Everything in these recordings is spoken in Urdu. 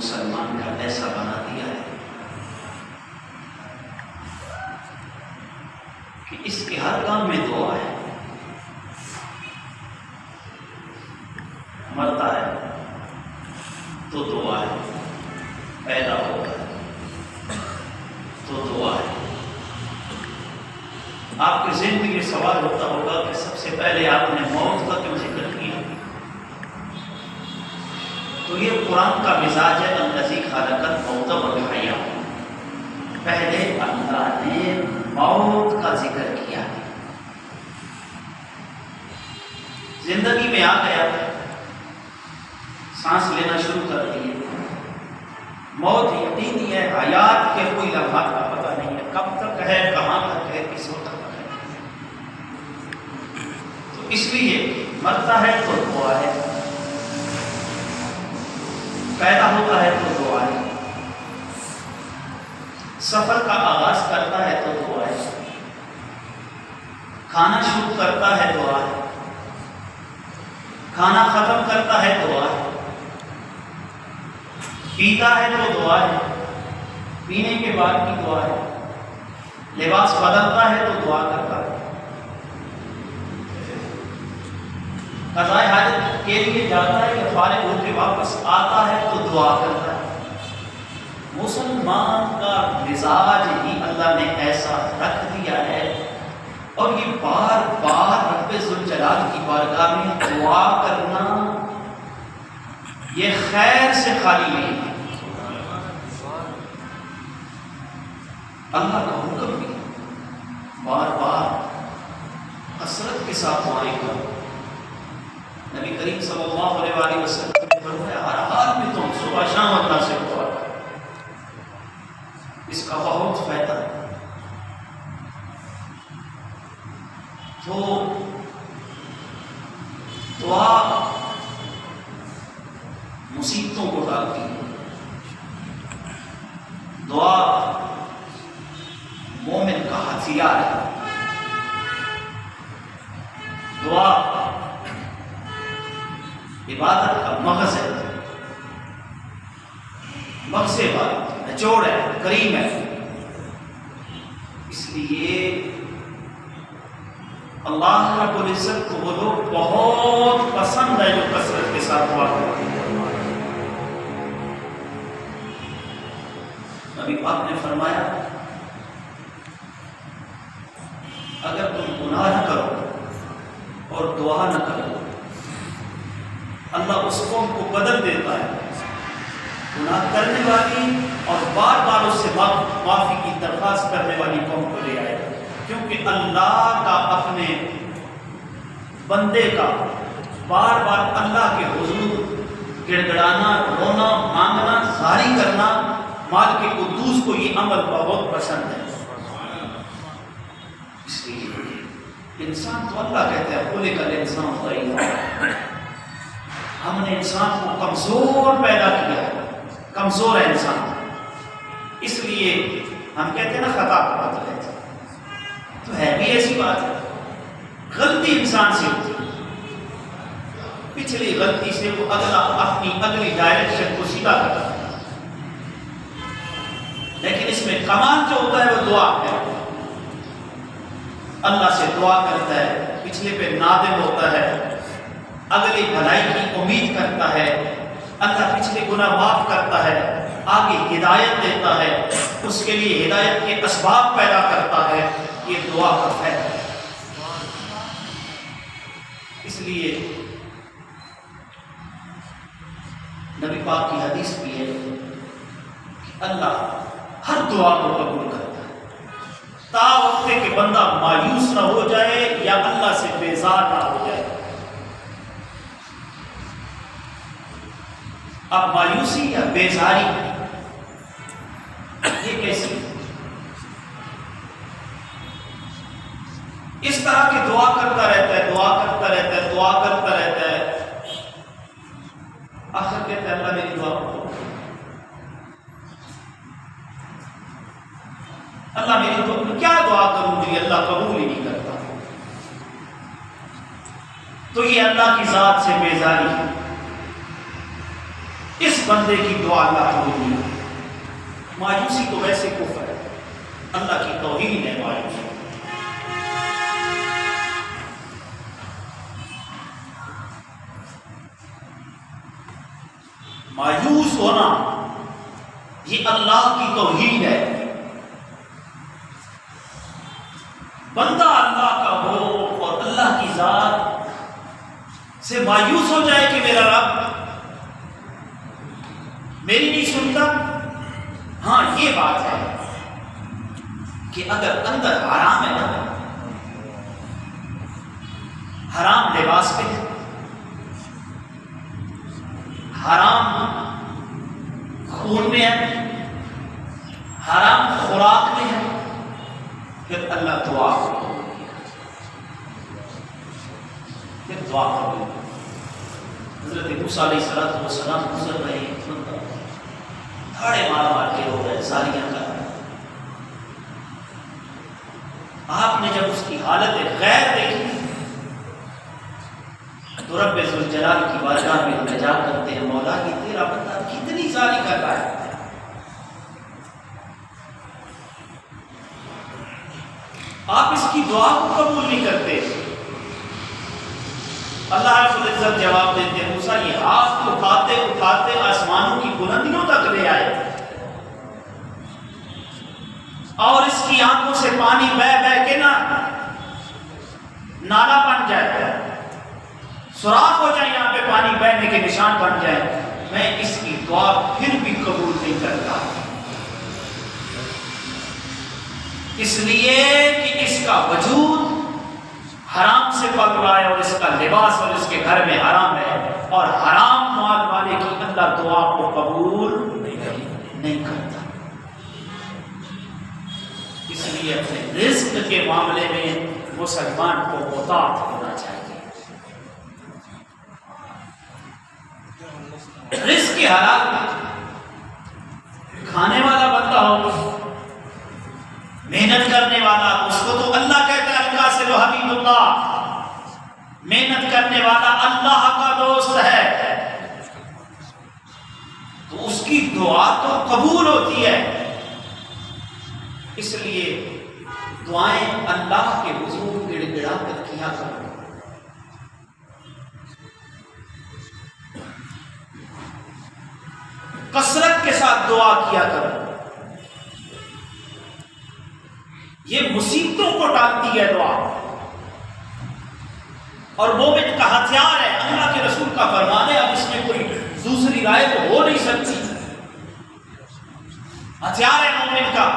مسلمان کا ایسا بنا دیا ہے کہ اس کے ہر کام میں دعا ہے. مرتا ہے تو دعا ہے، پیدا ہوگا تو دعا ہے. آپ کی زندگی میں سوال ہوتا ہوگا کہ سب سے پہلے آپ نے موت کا کیوں ذکر کیا؟ تو یہ قرآن کا مزاج ہے، الذی خلق الموت والحیاۃ. پہلے اللہ نے موت کا ذکر کیا، زندگی میں آ گیا، سانس لینا شروع کر دیے. موت یقینی ہے، حیات کے کوئی لمحات کا پتہ نہیں ہے، کب تک ہے، کہاں تک ہے، کس وقت تک ہے. تو اس لیے مرتا ہے تو دعا ہے، پیدا ہوتا ہے تو دعا ہے، سفر کا آغاز کرتا ہے تو دعا ہے، کھانا شروع کرتا ہے دعا ہے، کھانا ختم کرتا ہے دعا ہے، پیتا ہے تو دعا ہے، پینے کے بعد کی دعا ہے، لباس بدلتا ہے تو دعا کرتا ہے، قضائے حاجت کے لیے جاتا ہے کہ فارغ ہو کے واپس آتا ہے تو دعا کرتا ہے. مسلمان کا مزاج ہی اللہ نے ایسا رکھ دیا ہے، اور یہ بار بار رب ذوالجلال کی بارگاہ میں دعا کرنا یہ خیر سے خالی نہیں ہے. اللہ کا حکم بھی بار بار کثرت کے ساتھ دعائیں کرو. نبی کریم صلی اللہ علیہ وآلہ وسلم نے فرمایا ہر حال میں تم صبح شام اللہ سے دعا کرو، اس کا بہت فائدہ ہے. تو دعا مصیبتوں کو ڈالتی ہے، دعا مومن کا ہتھیار ہے، دعا عبادت کا مغز ہے، مغز عبادت نچوڑ ہے، کریم ہے. اس لیے اللہ رب العزت کو وہ لوگ بہت پسند ہے جو کثرت کے ساتھ دعا کرتے ہیں. نبی پاک نے فرمایا اگر تم گناہ نہ کرو اور دعا نہ کرو، اللہ اس قوم کو بدل دیتا ہے، گناہ کرنے والی اور بار بار اس سے معافی کی درخواست کرنے والی قوم کو لے آئے گا. کیونکہ اللہ کا اپنے بندے کا بار بار اللہ کے حضور گڑ گڑانا، رونا، مانگنا، زاری کرنا، مالک قدوس کو یہ عمل بہت پسند ہے. اس لیے انسان تو اللہ کہتے ہیں خلق الانسان ضعیفا، ہم نے انسان کو کمزور پیدا کیا ہے، کمزور ہے انسان. اس لیے ہم کہتے ہیں نا خطا کا مطلب ہے، تو ہے بھی ایسی بات ہے، غلطی انسان سے ہوتی ہے، پچھلی غلطی سے وہ اپنی اگلی ڈائریکشن کو سیدھا کرتا ہے. لیکن اس میں کمال جو ہوتا ہے وہ دعا ہے، اللہ سے دعا کرتا ہے، پچھلے پہ نادم ہوتا ہے، اگلی بھلائی کی امید کرتا ہے، اللہ پچھلے گناہ معاف کرتا ہے، آگے ہدایت دیتا ہے، اس کے لیے ہدایت کے اسباب پیدا کرتا ہے. یہ دعا کا فائدہ ہے. اس لیے نبی پاک کی حدیث بھی ہے کہ اللہ ہر دعا کو قبول کرتا ہے، تا وقت کہ بندہ مایوس نہ ہو جائے یا اللہ سے بیزار نہ ہو جائے. اب مایوسی یا بیزاری یہ کیسی؟ اس طرح کی دعا کرتا رہتا ہے، دعا کرتا رہتا ہے، دعا کرتا رہتا ہے، آخر کہتا ہے اللہ میری دعا قبول کر، اللہ میری دعا، کیا دعا کروں جو اللہ قبول ہی نہیں کرتا. تو یہ اللہ کی ذات سے بیزاری ہے. اس اس بندے کی دعا اللہ قبول نہیں کرتا۔ مایوسی تو ویسے کفر ہے، اللہ کی توہین ہے مایوسی۔ مایوس ہونا یہ اللہ کی توہین ہے۔ بندہ اللہ کا ہو اور اللہ کی ذات سے مایوس ہو جائے کہ میرا رب میری نہیں سنتا۔ ہاں یہ بات ہے کہ اگر اندر حرام ہے نا، حرام لباس پہ ہے، حرام خون میں ہے، حرام خوراک میں ہے، پھر اللہ دعا قبول نہیں کرتا، پھر دعا قبول نہیں کرتا۔ حضرت موسیٰ علیہ السلام گزر رہے ہیں، دھاڑے مار مار کے رو رہے، زاریاں کر رہے۔ آپ نے جب اس کی حالت غیر دیکھی تو رب ذوالجلال کی بارگاہ میں التجا کرتے ہیں، مولا یہ تیرا بندہ کتنی زاری کر رہا ہے، آپ اس کی دعا کو قبول نہیں کرتے۔ اللہ رب العزت جواب دیتے ہیں، موسیٰ یہ ہاتھ اٹھاتے اٹھاتے آسمانوں کی بلندیوں تک لے آئے اور اس کی آنکھوں سے پانی بہ بہ کے نا نالا بن جائے، سوراخ ہو جائے، یہاں پہ پانی بہنے کے نشان بن جائے، میں اس کی دعا پھر بھی قبول نہیں کرتا، اس لیے کہ اس کا وجود حرام سے پل رہا ہے اور اس کا لباس اور اس کے گھر میں حرام ہے، اور حرام مال والے کی اللہ دعا کو قبول نہیں کرتا۔ اس لیے اپنے رزق کے معاملے میں مسلمان کو محتاط ہونا چاہیے۔ رزق کے حلال کھانے والا بندہ ہو، محنت کرنے والا، اس کو تو اللہ کہتا ہے القاسم حبیب اللہ، محنت کرنے والا اللہ کا دوست ہے، تو اس کی دعا تو قبول ہوتی ہے۔ اس لیے دعائیں اللہ کے حضور گڑ گڑا کر کیا کرو، کثرت کے ساتھ دعا کیا کرو، یہ مصیبتوں کو ٹالتی ہے دعا، اور مومن کا ہتھیار ہے، اللہ کے رسول کا فرمان ہے، اب اس میں کوئی دوسری رائے تو ہو نہیں سکتی، ہتھیار ہے مومن کا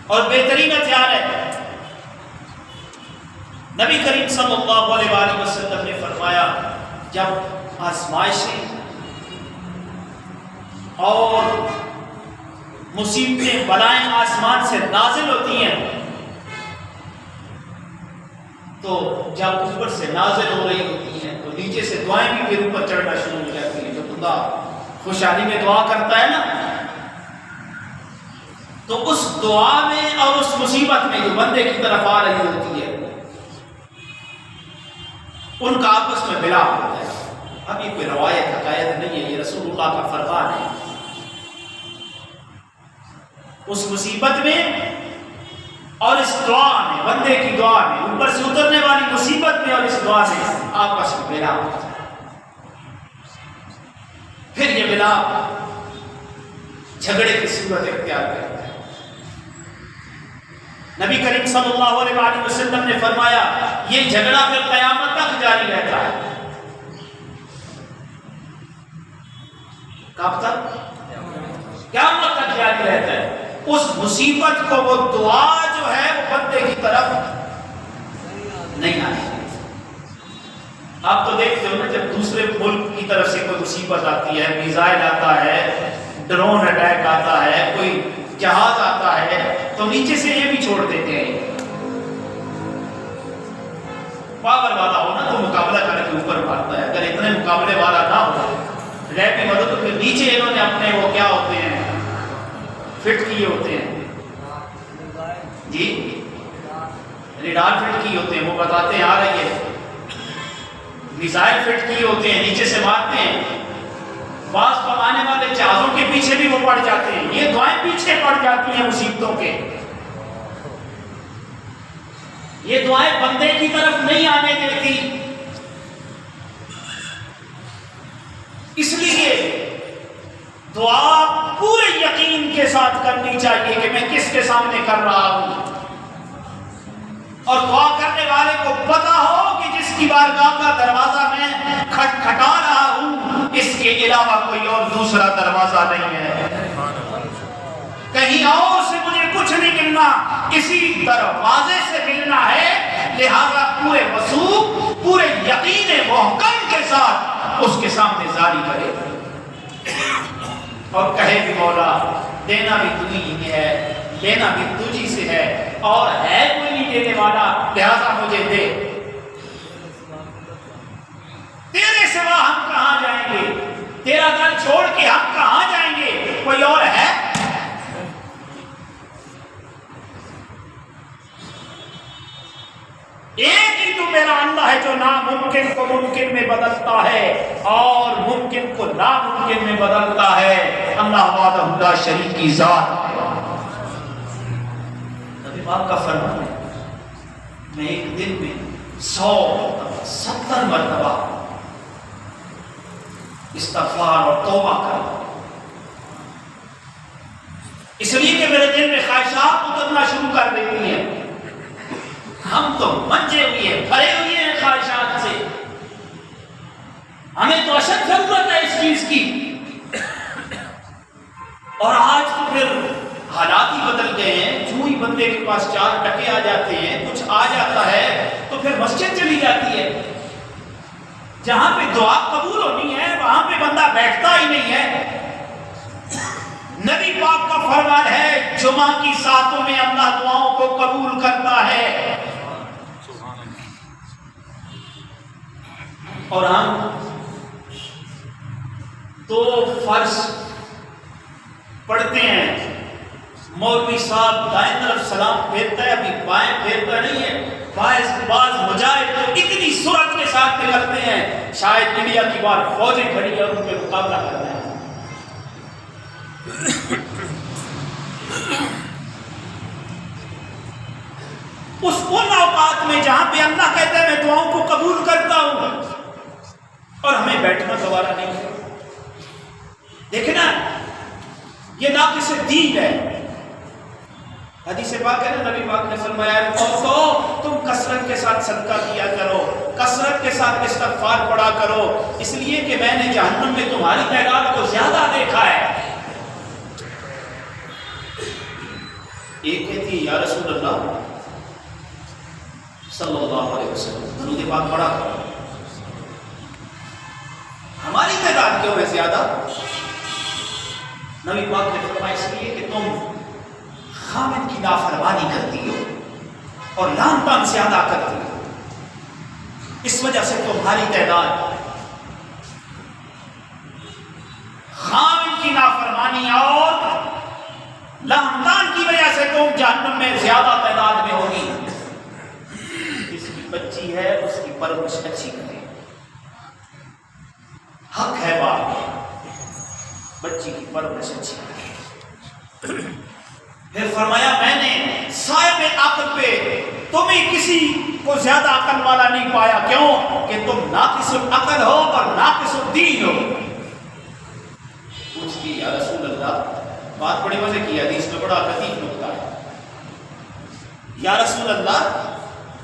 اور بہترین ہتھیار ہے۔ نبی کریم صلی اللہ علیہ وآلہ وسلم نے فرمایا جب آزمائشیں اور مصیبتیں بلائیں آسمان سے نازل ہوتی ہیں تو جب اوپر سے نازل ہو رہی ہوتی ہیں تو نیچے سے دعائیں بھی پھر اوپر چڑھنا شروع ہو جاتی ہیں۔ جو بندہ خوشحالی میں دعا کرتا ہے نا تو اس دعا میں اور اس مصیبت میں جو بندے کی طرف آ رہی ہوتی ہے ان کا آپس میں ملاپ ہوتا ہے۔ اب یہ کوئی روایت حکایت نہیں ہے، یہ رسول اللہ کا فرمان ہے۔ اس مصیبت میں اور اس دعا میں، بندے کی دعا میں، اوپر سے اترنے والی مصیبت میں اور اس دعا میں آپس میں ملاپ ہوتا ہے۔ پھر یہ ملاپ جھگڑے کی صورت اختیار کرتا ہے۔ نبی کریم صلی اللہ علیہ وآلہ وسلم نے فرمایا یہ جھگڑا پھر قیامت تک جاری رہتا ہے۔ کب تک؟ قیامت تک جاری رہتا ہے۔ اس مصیبت کو وہ دعا جو ہے وہ بندے کی طرف نہیں آتی۔ آپ تو دیکھتے ہو نا جب دوسرے ملک کی طرف سے کوئی مصیبت آتی ہے، میزائل آتا ہے، ڈرون اٹیک آتا ہے، کوئی جہاز آتا ہے تو نیچے سے یہ بھی چھوڑ دیتے ہیں۔ پاور والا ہو نا تو مقابلہ کر کے اوپر مارتا ہے، اگر اتنے مقابلے والا نہ ہو رہے بھی تو پھر نیچے انہوں نے اپنے وہ کیا ہوتے ہیں فٹ کیے ہوتے ہیں، جی ریڈار فٹ کیے ہوتے ہیں، وہ بتاتے ہیں آ رہی ہے، میزائل فٹ کیے ہوتے ہیں، نیچے سے مارتے ہیں جہازوں کے پیچھے بھی وہ پڑ جاتے ہیں، یہ دعائیں پیچھے پڑ جاتی ہیں مصیبتوں کے. یہ دعائیں بندے کی طرف نہیں آنے دیتی. اس لیے دعا پورے یقین کے ساتھ کرنی چاہیے کہ میں کس کے سامنے کر رہا ہوں، اور دعا کرنے والے کو پتا ہو کہ جس کی بارگاہ کا دروازہ میں کھٹکھٹا رہا ہوں اس کے علاوہ کوئی اور دوسرا دروازہ نہیں ہے، کہیں اور سے مجھے کچھ نہیں ملنا، اسی دروازے سے ملنا ہے. لہذا پورے وثوق، پورے یقین محکم کے ساتھ اس کے سامنے زاری کرے اور کہے بھی مولا دینا بھی تجھی ہے، لینا بھی تجھی سے ہے، اور ہے کوئی نہیں دینے والا، لہذا مجھے دے. تیرے سوا ہم کہاں جائیں گے، تیرا گھر چھوڑ کے ہم کہاں جائیں گے، کوئی اور ہے؟ ایک ہی تو میرا اللہ ہے جو ناممکن کو ممکن میں بدلتا ہے اور ممکن کو ناممکن میں بدلتا ہے. اللہ وحدہ لا شریک کی ذات. نبی پاک کا فرمان ہے میں ایک دن میں 100 مرتبہ استغفار اور توبہ کروں، اس لیے کہ میرے دل میں خواہشات اترنا شروع کر دیتی ہیں. ہم تو منجے ہوئے ہیں، بھرے ہوئے ہیں خواہشات سے. ہمیں تو اشد ضرورت ہے اس چیز کی، اور آج تو پھر حالات ہی بدل گئے ہیں. جو ہی بندے کے پاس 4 ٹکے آ جاتے ہیں، کچھ آ جاتا ہے تو پھر مسجد چلی جاتی ہے. جہاں پہ دعا قبول ہونی ہے وہاں پہ بندہ بیٹھتا ہی نہیں ہے. نبی پاک کا فرمان ہے جمعہ کی ساعتوں میں اللہ دعاؤں کو قبول کرتا ہے. اور ہم تو فرض پڑھتے ہیں، مولوی صاحب دائیں طرف سلام پھیرتا ہے، ابھی بائیں پھیرتا نہیں ہے. بعض مجاہد تو اتنی سرعت کے ساتھ نکلتے ہیں شاید انڈیا کی بار فوجیں کھڑی ہیں اور ان پہ مقابلہ کرنا ہے. ان اوقات میں جہاں پہ اللہ کہتا ہے میں دعاؤں کو قبول کرتا ہوں، اور ہمیں بیٹھنا گوارا نہیں ہے. دیکھنا یہ ناقص دین ہے. حدیث پاک ہے نا، نبی پاک نے فرمایا تو تم کثرت کے ساتھ صدقہ کیا کرو، کثرت کے ساتھ استغفار پڑھا کرو، اس لیے کہ میں نے جہنم میں تمہاری تعداد کو زیادہ دیکھا ہے. ایک کہتی ہے یا رسول اللہ صلی اللہ علیہ وسلم درود پاک پڑھا کرو، ہماری تعداد کیوں ہے زیادہ؟ نبی پاک نے فرمایا اس لیے کہ تم خامد کی نافرمانی کرتی ہو اور لعن طعن زیادہ کرتی ہو، اس وجہ سے تمہاری تعداد خامد کی نافرمانی اور لعن طعن کی وجہ سے تم جہنم میں زیادہ تعداد میں ہوگی. جس کی بچی ہے اس کی پرورش اچھی کرے، حق ہے باپ بچی کی پرورش اچھی کرے. پھر فرمایا میں نے صاحب عقل پہ تمہیں کسی کو زیادہ عقل والا نہیں پایا. کیوں؟ کہ تم ناقص العقل ہو اور ناقص الدین ہو. پوچھتی یا رسول اللہ، بات بڑے مزے کی، حدیث میں بڑا لطیف نکتہ ہے. یا رسول اللہ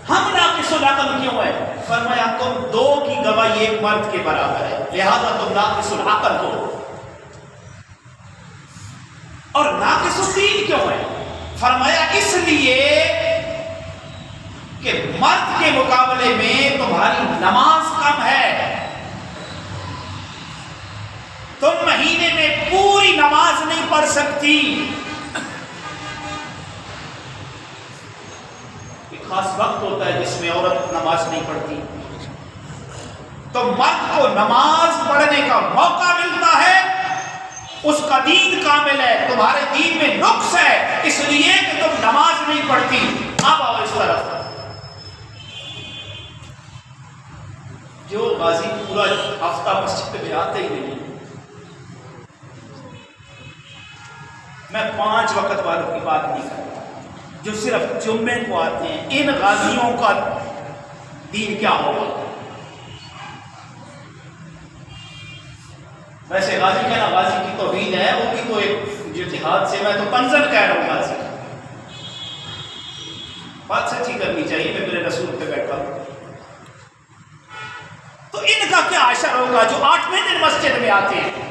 ہم ناقص العقل کیوں ہے؟ فرمایا تم 2 کی گواہی ایک مرد کے برابر ہے، لہذا تم ناقص العقل ہو. اور ناقص الدین کیوں ہے؟ فرمایا اس لیے کہ مرد کے مقابلے میں تمہاری نماز کم ہے. تم مہینے میں پوری نماز نہیں پڑھ سکتی. ایک خاص وقت ہوتا ہے جس میں عورت نماز نہیں پڑھتی، تو مرد کو نماز پڑھنے کا موقع ملتا ہے، اس کا دین کامل ہے. تمہارے دین میں نقص ہے اس لیے کہ تم نماز نہیں پڑھتی. اب آؤ اس طرف. جو غازی پورا ہفتہ مسجد میں آتے ہی نہیں، میں 5 وقت والوں کی بات نہیں کرتا جو صرف جمعے کو آتے ہیں. ان غازیوں کا دین کیا ہوگا؟ ویسے غازی کہنا غازی کی توحید ہے، وہ بھی تو ایک جو جہاد سے، میں تو کنزل کہہ رہا ہوں غازی. بات سچی کرنی چاہیے، میں میرے رسول پہ بیٹھا ہوں. تو ان کا کیا عشر ہوگا جو 8ویں دن مسجد میں آتے ہیں؟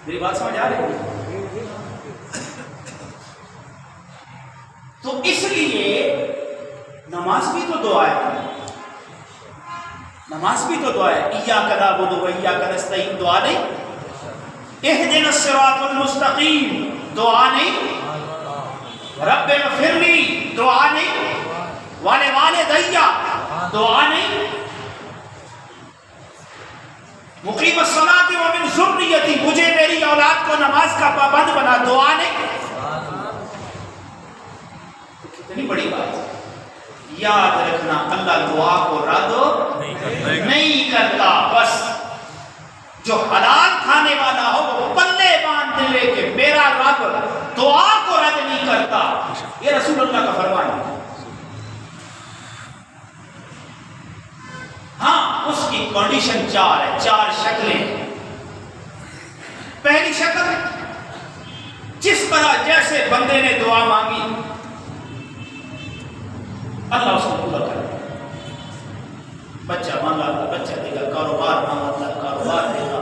میری بات سمجھ آ رہی ہے؟ تو اس لیے نماز بھی تو دعا ہے، نماز بھی تو دعا ہے. ایاک نعبد و ایاک نستعین دعا نہیں؟ اہدنا الصراط المستقیم دعا نہیں؟ رب اغفر لی دعا نہیں؟ ولوالدی دعا نہیں؟ مقیم الصلاۃ ومن ذریتی مجھے میری اولاد کو نماز کا پابند بنا دعا نہیں؟ کتنی بڑی بات ہے. یاد رکھنا اللہ دعا کو رد نہیں کرتا. بس جو حلال کھانے والا ہو وہ پلے باندھ لے کہ میرا رب دعا کو رد نہیں کرتا. یہ رسول اللہ کا فرمان ہے. ہاں اس کی کنڈیشن 4 ہے، 4 شکلیں. پہلی شکل جس طرح جیسے بندے نے دعا مانگی اللہ اس کو پورا کرے. بچہ مانگا اللہ بچہ دے گا، کاروبار مانگا اللہ کاروبار دے گا،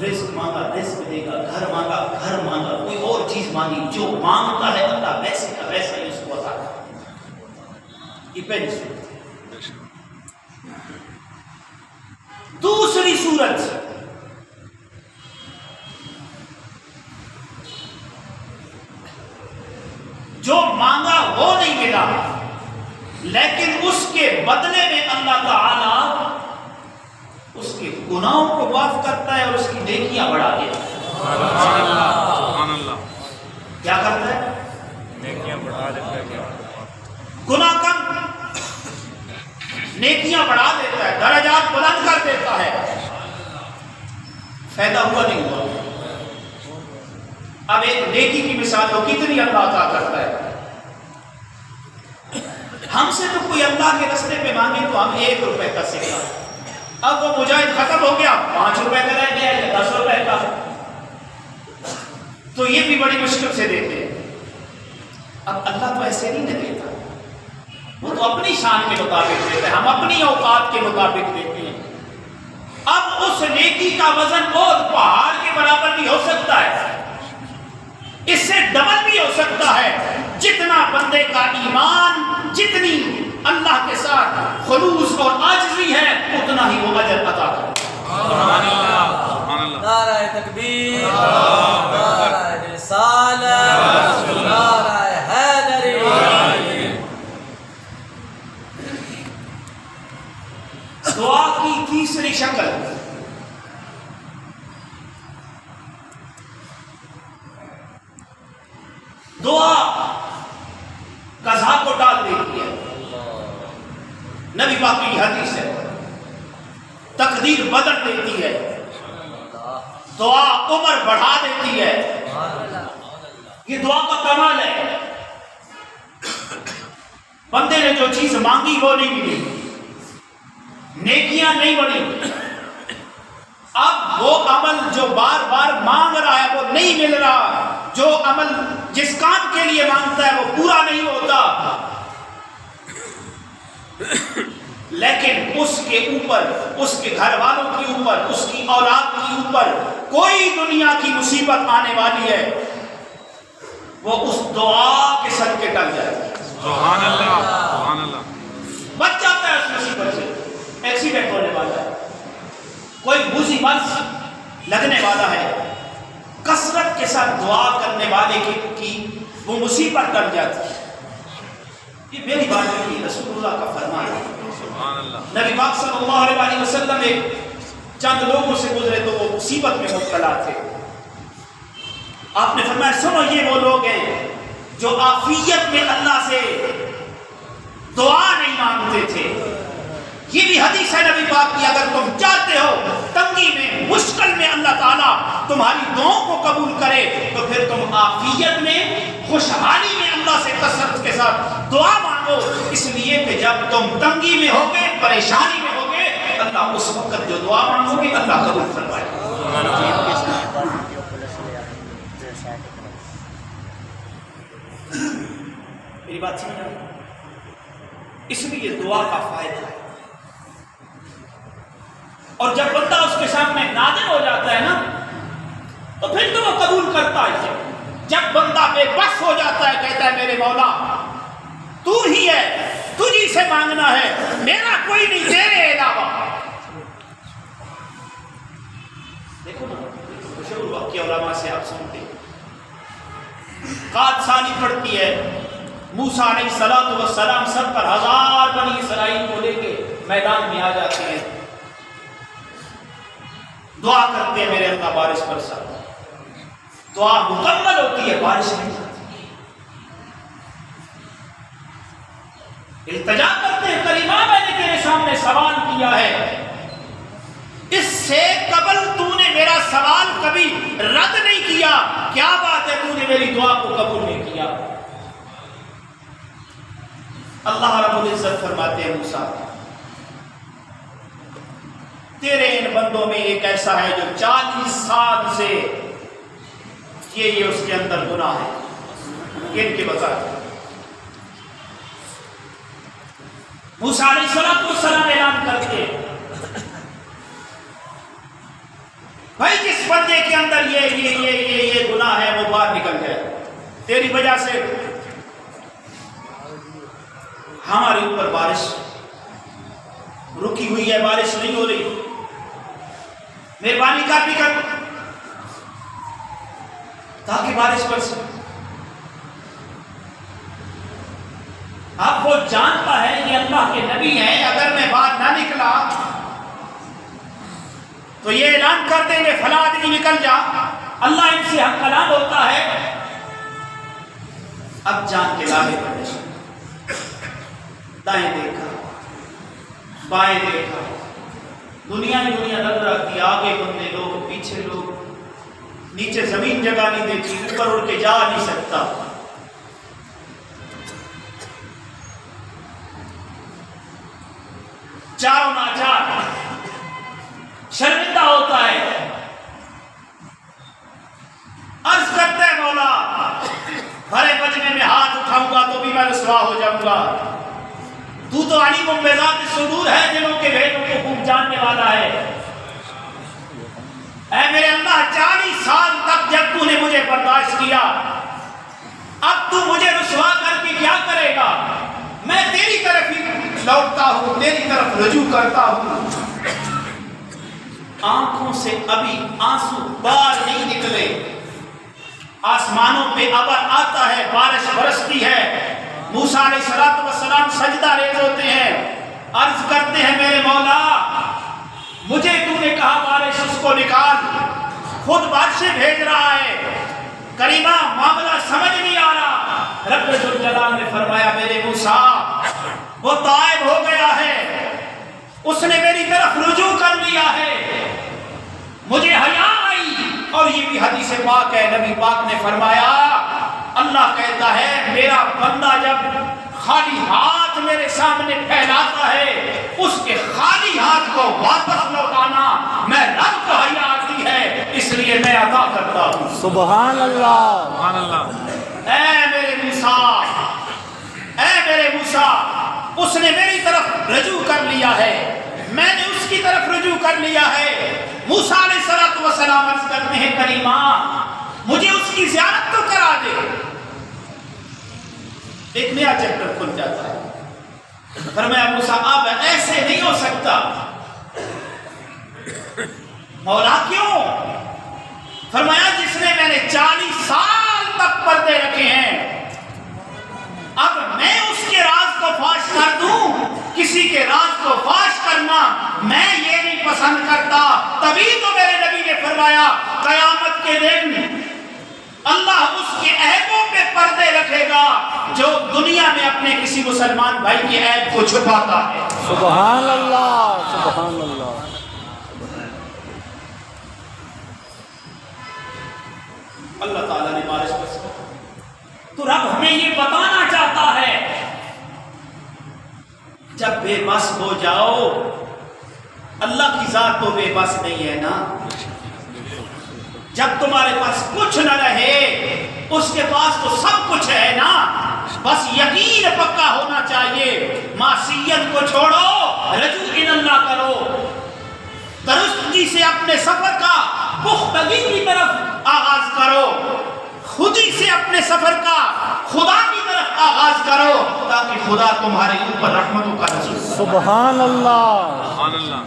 رزق مانگا رزق دے گا، گھر مانگا گھر مانگا، کوئی اور چیز مانگی جو مانگتا ہے اللہ ویسے کا ویسا ہی اس کو عطا کرتا ہے. یہ پہلی صورت. دوسری صورت جو مانگا وہ نہیں ملا لیکن اس کے بدلے میں اللہ تعالی اس کے گناہوں کو معاف کرتا ہے اور اس کی نیکیاں بڑھا دیتا ہے. کیا کرتا ہے؟ نیکیاں بڑھا دیتا ہے. گناہ کم نیکیاں بڑھا دیتا ہے، درجات بلند کر دیتا ہے. فائدہ ہوا نہیں ہوا؟ اب ایک نیکی کی مثال ہو کتنی اللہ عطا کرتا ہے. ہم سے تو کوئی اللہ کے رستے پہ مانگے تو ہم 1 روپے کا سکہ، اب وہ مجاہد ختم ہو گیا 5 روپے کا رہ گیا یا 10 روپے کا، تو یہ بھی بڑی مشکل سے دیتے ہیں. اب اللہ تو ایسے نہیں نہ دیتا، وہ تو اپنی شان کے مطابق دیتا ہے، ہم اپنی اوقات کے مطابق دیتے ہیں. اب اس نیکی کا وزن بہت پہاڑ کے برابر بھی ہو سکتا ہے، اس سے ڈبل بھی ہو سکتا ہے. جتنا بندے کا ایمان، جتنی اللہ کے ساتھ خلوص اور عاجزی ہے اتنا ہی وہ اجر عطا کرتا ہے. نعرہ تکبیر، نعرہ رسالت، نعرہ حیدری. دعا کی تیسری شکل دعا قضا کو ٹال دیتی ہے. نبی پاک کی حدیث ہے تقدیر بدل دیتی ہے، دعا عمر بڑھا دیتی ہے. یہ دعا کا کمال ہے. بندے نے جو چیز مانگی وہ نہیں ملی، نیکیاں نہیں بڑھی، اب وہ عمل جو بار بار مانگ رہا ہے وہ نہیں مل رہا، جو عمل جس کام کے لیے مانگتا ہے وہ پورا نہیں ہوتا. لیکن اس کے اوپر، اس کے گھر والوں کے اوپر، اس کی اولاد کے اوپر کوئی دنیا کی مصیبت آنے والی ہے وہ اس دعا کے صدقے ٹل جاتی ہے. سبحان اللہ، سبحان اللہ. بچ جاتا ہے اس مصیبت سے. ایکسیڈنٹ ہونے والا ہے، کوئی بوجھی مرض لگنے والا ہے، کثرت کے ساتھ دعا کرنے والے کی وہ مصیبت ٹل جاتی ہے. یہ میری بات نہیں، رسول اللہ کا فرمان ہے. سبحان اللہ. نبی پاک صلی اللہ علیہ وسلم ایک چند لوگوں سے گزرے تو وہ مصیبت میں مبتلا تھے. آپ نے فرمایا سنو یہ وہ لوگ ہیں جو عافیت میں اللہ سے دعا نہیں مانگتے تھے، یہ بھی حدیث ہے نبی پاک کی، اگر تم چاہتے ہو تنگی میں، مشکل میں اللہ تعالیٰ تمہاری دعاؤں کو قبول کرے تو پھر تم عافیت میں، خوشحالی میں اللہ سے کثرت کے ساتھ دعا مانگو، اس لیے کہ جب تم تنگی میں ہوگے، پریشانی میں ہوگے، اللہ اس وقت جو دعا مانگو گے اللہ قبول فرمائے گا۔ میری بات سمجھ آئی؟ اس لیے دعا کا فائدہ ہے، اور جب بندہ اس کے سامنے نادم ہو جاتا ہے نا تو پھر تو وہ قبول کرتا ہے۔ جب بندہ بے بس ہو جاتا ہے، کہتا ہے میرے مولا تو ہی ہے، تجھی سے مانگنا ہے، میرا کوئی نہیں تیرے علاوہ۔ دیکھو نا مشہور واقعہ علماء سے آپ سنتے ہیں، قادثانی پڑتی ہے، موسیٰ علیہ السلام سب پر 1000 بنی اسرائیل کو لے کے میدان میں آ جاتے ہیں، دعا کرتے ہیں میرے اللہ بارش برسا، دعا مکمل ہوتی ہے، بارش نہیں جاتی، التجا کرتے ہیں، کریمہ میں نے تیرے سامنے سوال کیا ہے، اس سے قبل تو نے میرا سوال کبھی رد نہیں کیا، کیا بات ہے تو نے میری دعا کو قبول نہیں کیا؟ اللہ رب العزت فرماتے ہیں موسیٰ تیرے ان بندوں میں ایک ایسا ہے جو 40 سال سے یہ اس کے اندر گناہ ہے، ان کی وضاحت۔ موسیٰ علیہ السلام اعلان کرتے بھائی جس بندے کے اندر یہ گناہ ہے وہ باہر نکل جائے، تیری وجہ سے ہمارے اوپر بارش رکی ہوئی ہے، بارش نہیں ہو رہی، مہربانی کر بھی کر تاکہ بارش برسے۔ اب وہ جانتا ہے یہ اللہ کے نبی ہیں، اگر میں باہر نہ نکلا تو یہ اعلان کر دیں گے فلاں آدمی نکل جا، اللہ ان سے ہم کلام ہوتا ہے۔ اب جان کے لانے پڑے، دائیں دیکھا بائیں دیکھا، دنیا نظر رکھتی، آگے بندے لوگ پیچھے لوگ، نیچے زمین جگہ نہیں دیتی، اوپر اڑ کے جا نہیں سکتا۔ چاروں ناچار شرمندہ ہوتا ہے، عرض کرتا ہے مولا بھرے بجنے میں ہاتھ اٹھاؤں گا تو بھی میں رسوا ہو جاؤں گا، تو علیم بذات الصدور ہے، دلوں کے بھیدوں کو خوب جاننے والا ہے۔ اے میرے اللہ 40 سال تک جب تو نے مجھے برداشت کیا، اب تو مجھے رسوا کر کے کیا کرے گا؟ میں تیری طرف ہی لوٹتا ہوں، تیری طرف رجوع کرتا ہوں۔ آنکھوں سے ابھی آنسو باہر نہیں نکلے، آسمانوں پہ ابر آتا ہے، بارش برستی ہے، موسیٰ علیہ السلام سجدہ ریز ہوتے ہیں، عرض کرتے ہیں میرے مولا مجھے تو نے کہا بارش اس کو نکال، خود بارشیں بھیج رہا ہے، کریمہ معاملہ سمجھ نہیں آ رہا۔ رب ذوالجلال نے فرمایا میرے موسیٰ وہ تائب ہو گیا ہے، اس نے میری طرف رجوع کر لیا ہے، مجھے حیا آئی۔ اور یہ بھی حدیث پاک ہے، نبی پاک نے فرمایا اللہ کہتا ہے میرا بندہ جب خالی ہاتھ میرے سامنے پھیلاتا ہے، اس کے خالی ہاتھ کو واپس لوٹانا میں رب کو حیا آتی ہے، اس لیے میں عطا کرتا ہوں۔ سبحان اللہ، سبحان اللہ۔ اے میرے موسیٰ، اے میرے موسیٰ، اس نے میری طرف رجوع کر لیا ہے، میں نے اس کی طرف رجوع کر لیا ہے۔ موسیٰ علیہ السلام عرض کرتے ہیں کریمہ مجھے اس کی زیارت تو کرا دے۔ ایک نیا چیپٹر کھل جاتا ہے، فرمایا موسیٰ اب ایسے نہیں ہو سکتا۔ مولا کیوں؟ فرمایا جس نے میں نے 40 سال تک پردے رکھے ہیں، اب میں اس کے راز کو فاش کر دوں؟ کسی کے راز کو فاش کرنا میں یہ نہیں پسند کرتا۔ تبھی تو میرے نبی نے فرمایا قیامت کے دن اللہ اس کے عیبوں پہ پردے رکھے گا جو دنیا میں اپنے کسی مسلمان بھائی کے عیب کو چھپاتا ہے۔ سبحان اللہ سبحان اللہ. اللہ تعالیٰ نے بارش بس تو رب ہمیں یہ بتانا چاہتا ہے جب بے بس ہو جاؤ، اللہ کی ذات تو بے بس نہیں ہے نا. جب تمہارے پاس کچھ نہ رہے اس کے پاس تو سب کچھ ہے نا. بس یقین پکا ہونا چاہیے. معصیت کو چھوڑو، رجوع اللہ کرو، درستگی سے اپنے سفر کا پختگی کی طرف آغاز کرو، خودی سے اپنے سفر کا خدا کی طرف آغاز کرو تاکہ خدا تمہارے اوپر رحمتوں کا نزول فرمائے. سبحان اللہ. سبحان اللہ.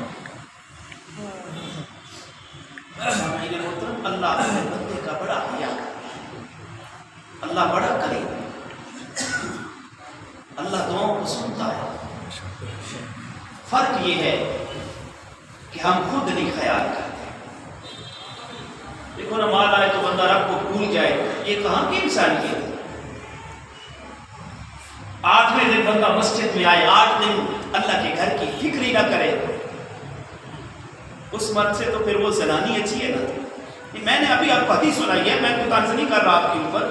اللہ اپنے بندے کا بڑا حیا کرے، اللہ بڑا کرے، اللہ دعاؤں کو سنتا ہے. فرق یہ ہے کہ ہم خود نہیں خیال کرتے. دیکھو نا، مال آئے تو بندہ رب کو بھول جائے، یہ کہاں کی انسانیت ہے؟ 8ویں دن بندہ مسجد میں آئے، 8 دن اللہ کے گھر کی فکر ہی نہ کرے. اس مرد سے تو پھر وہ زنانی اچھی ہے نا. میں نے ابھی آپ کو حدیث سنائی ہے، میں کوئی طنز نہیں کر رہا آپ کے اوپر.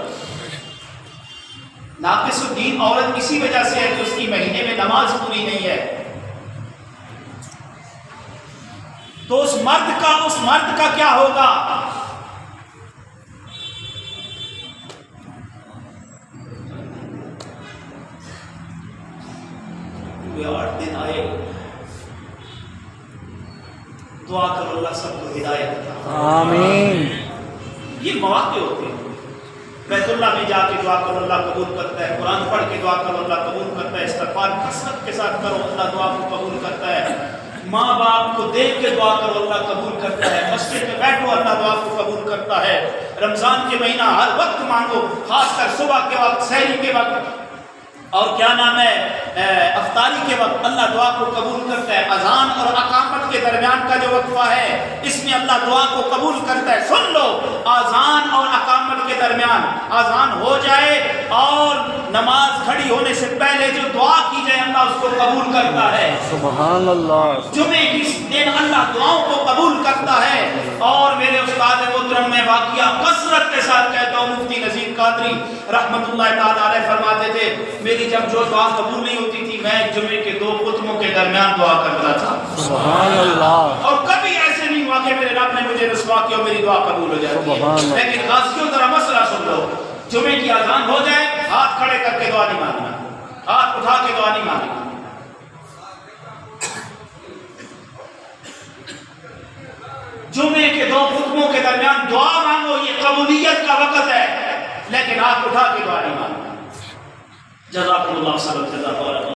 ناقص الدین عورت اسی وجہ سے ہے کہ اس کی مہینے میں نماز پوری نہیں ہے. تو اس مرد کا کیا ہوگا؟ 8 دن آئے، دعا کرو اللہ سب کو ہدایت عطا. آمین. یہ مواقع ہوتے ہیں. بیت اللہ میں جا کے دعا کرو اللہ قبول کرتا ہے، قرآن پڑھ کے دعا کرو اللہ قبول کرتا ہے، استغفار کثرت کے ساتھ کرو اللہ دعا کو قبول کرتا ہے، ماں باپ کو دیکھ کے دعا کرو اللہ قبول کرتا ہے، مسجد میں بیٹھو اللہ دعا کو قبول کرتا ہے. رمضان کے مہینہ ہر وقت مانگو، خاص کر صبح کے وقت، سحری کے وقت، اور کیا نام ہے افطاری کے وقت اللہ دعا کو قبول کرتا ہے. اذان اور اقامت کے درمیان کا جو وقفہ ہے اس میں اللہ دعا کو قبول کرتا ہے. سن لو، اذان اور اقامت کے درمیان اذان ہو جائے اور نماز کھڑی ہونے سے پہلے جو دعا کی جائے اللہ اس کو قبول کرتا ہے. سبحان اللہ. جمعے کی دن اللہ دعاؤں کو قبول کرتا ہے. اور میرے استاد محترم میں واقعہ کثرت کے ساتھ کہتا ہوں، مفتی نذیر قادری رحمۃ اللہ تعالی علیہ فرماتے تھے میری جب جو دعا قبول نہیں ہوتی تھی میں جمعے کے 2 خطبوں کے درمیان دعا کرتا تھا. سبحان اللہ. اور کبھی ایسے نہیں ہوا کہ میرے رب نے مجھے رسوا کیا اور میری دعا قبول ہو جاتی ہے. لیکن غازیوں ذرا مسئلہ سن لو، جمعے کی اذان ہو جائے ہاتھ کھڑے کر کے دعا نہیں مانگنا، ہاتھ اٹھا کے دعا نہیں مانگنا. جمعے کے 2 خطبوں کے درمیان دعا مانگو، یہ قبولیت کا وقت ہے، لیکن ہاتھ اٹھا کے دعا نہیں مانگنا. جزاکم اللہ خیر.